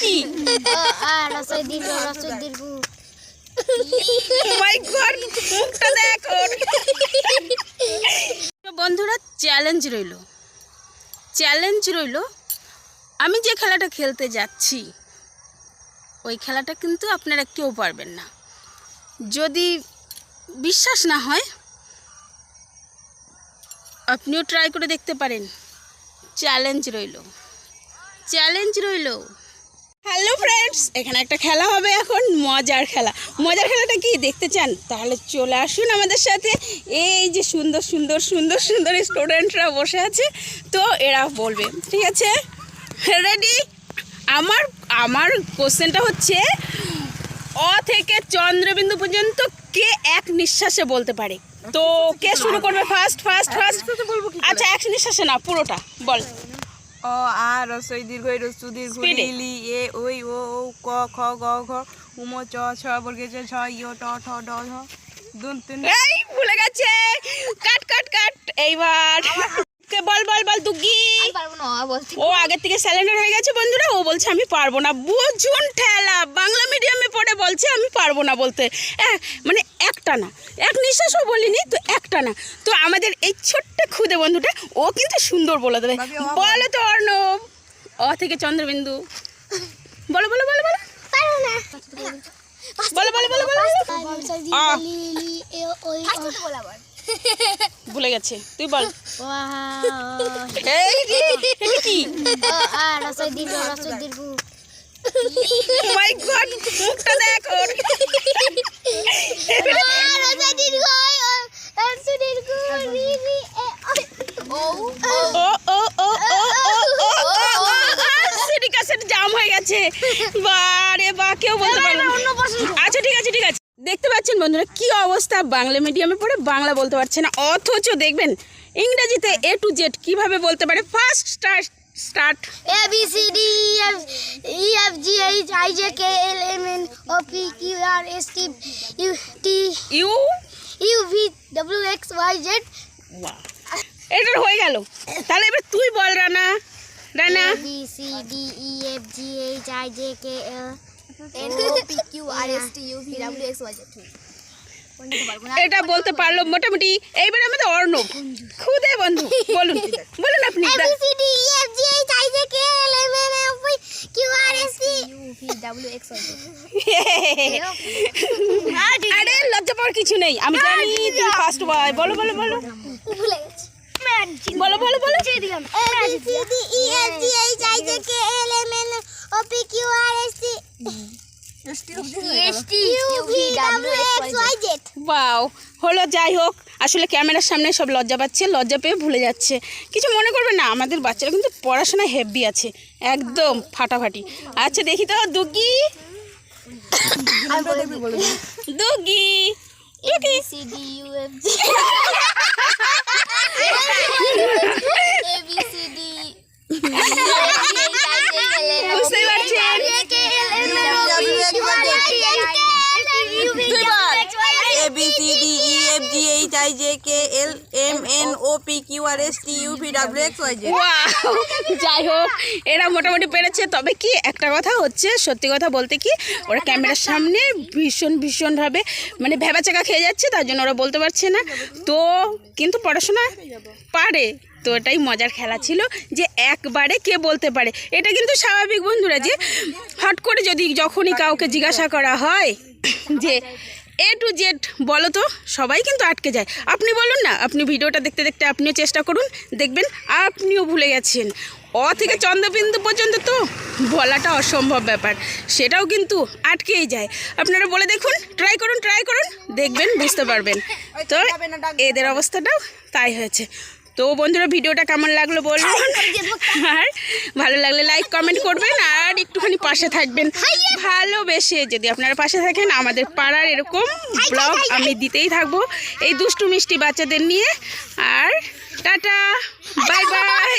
কি রসই দীর্ঘ রসই দীর্ঘ মাই গড মুখটা দেখো। বন্ধুরা চ্যালেঞ্জ রইল আমি যে খেলাটা খেলতে যাচ্ছি ওই খেলাটা কিন্তু আপনারা কেউ পারবেন না। যদি বিশ্বাস না হয় আপনিও ট্রাই করে দেখতে পারেন। চ্যালেঞ্জ রইল। হ্যালো ফ্রেন্ডস, এখানে একটা খেলা হবে এখন, মজার খেলাটা কি দেখতে চান? তাহলে চলে আসুন আমাদের সাথে। এই যে সুন্দর স্টুডেন্টরা বসে আছে, তো এরা বলবে, ঠিক আছে? রেডি? আমার কোশ্চেনটা হচ্ছে অ থেকে চন্দ্রবিন্দু পর্যন্ত কে এক নিঃশ্বাসে বলতে পারে? তো কে শুরু করবে ফার্স্ট? আচ্ছা এক নিঃশ্বাসে না, পুরোটা বল। অ আ রসই দীর্ঘ রসু দীর্ঘ লি এ ওই ও ক খ গ ঘ উম চ ছ বর্গে ছ ইয় ট ঠ ড ঢ দুন তিন। এই ভুলে গেছে, কাট এইবার বল দুগি। ও আগের থেকে স্যালেন্ডার হয়ে গেছে বন্ধুরা, ও বলছে আমি পারবো না। বুঝুন ঠেলা, বাংলা মিডিয়ামে পড়ে বলছে আমি পারবো না বলতে। মানে একটা না, এক নিঃশ্বাসও বলিনি তো, একটা না। তো আমাদের এই ছোট্ট খুদে বন্ধুটা ও কিন্তু সুন্দর বলে দেবে। বলো তো অর্ণব, অ থেকে চন্দ্রবিন্দু বলো। ভুলে গেছে, তুই বল। কি রসই দীর্ঘ রসই দীর্ঘ মাই গড মুখটা দেখো। রসই দীর্ঘ রসই দীর্ঘ রি রি এ সিরিকাসের জাম হয়ে গেছে। বারে বা কেউ বলতে পারলো না। আচ্ছা ঠিক আছে দেখতে পাচ্ছেন বন্ধুরা কি অবস্থা, বাংলা মিডিয়ামে পড়ে বাংলা বলতে পারছে না, অথচ দেখবেন ইংরেজিতে এ টু জেড কিভাবে বলতে পারে। First start. A B C D E F G H I J K L M N O P Q R S T U T U V W X Y Z। এটা হয়ে গেল, তাহলে এবার তুই বল Rana. A B C D E F G H I J K L M N O P Q R S T U V W X Y Z। এটা বলতে পারলো মোটামুটি। এইবার আমাদের অর্ণব, খুদে বন্ধু, বলুন আপনি। A B C D E F G H I J K L M N O P Q R S T U V W X Y Z। আরে লজ্জা পাওয়ার কিছু নেই, আমি জানি তুই ফার্স্ট বয়। বলো ভুলে গেছি। বলো A B C D E F G H I J K L M N O P Q R S T U V W X Y Z। বাও, হলো। যাই হোক, আসলে ক্যামেরার সামনে সব লজ্জা পাচ্ছে, লজ্জা পেয়ে ভুলে যাচ্ছে। কিছু মনে করবে না, আমাদের বাচ্চারা কিন্তু পড়াশোনায় হেভি আছে, একদম ফাটাফাটি। আচ্ছা দেখি তো দুগি। A B C D U F G A B C D বুঝতে পারছেন? A B C D E F G H I J K L M N O P Q R S T U V W X Y Z। যাই হোক, এরা মোটামুটি পেরেছে। তবে কি একটা কথা হচ্ছে, সত্যি কথা বলতে কি, ওরা ক্যামেরার সামনে ভীষণভাবে মানে ভেবাচাকা খেয়ে যাচ্ছে, তার জন্য ওরা বলতে পারছে না। তো কিন্তু পড়াশোনা পারে, তো এটাই মজার খেলা ছিল যে একবারে কে বলতে পারে। এটা কিন্তু স্বাভাবিক বন্ধুরা, যে হট করে যদি যখনই কাউকে জিজ্ঞাসা করা হয় যে এ টু জেড বলো, তো সবাই কিন্তু আটকে যায়। আপনি বলুন না, আপনি ভিডিওটা দেখতে আপনিও চেষ্টা করুন, দেখবেন আপনিও ভুলে গেছেন। অ থেকে চন্দ্রবিন্দু পর্যন্ত তো বলাটা অসম্ভব ব্যাপার, সেটাও কিন্তু আটকেই যায়। আপনারা বলে দেখুন, ট্রাই করুন, দেখবেন বুঝতে পারবেন। তো এদের অবস্থাটাও তাই হয়েছে। তো বন্ধুরা ভিডিওটা কেমন লাগলো বলবেন, আর ভালো লাগলে লাইক কমেন্ট করবেন, আর একটুখানি পাশে থাকবেন ভালোবেসে। যদি আপনারা পাশে থাকেন, আমাদের পাড়ার এরকম ব্লগ আমি দিতেই থাকবো এই দুষ্টু মিষ্টি বাচ্চাদের নিয়ে। আর টাটা, বাই বাই।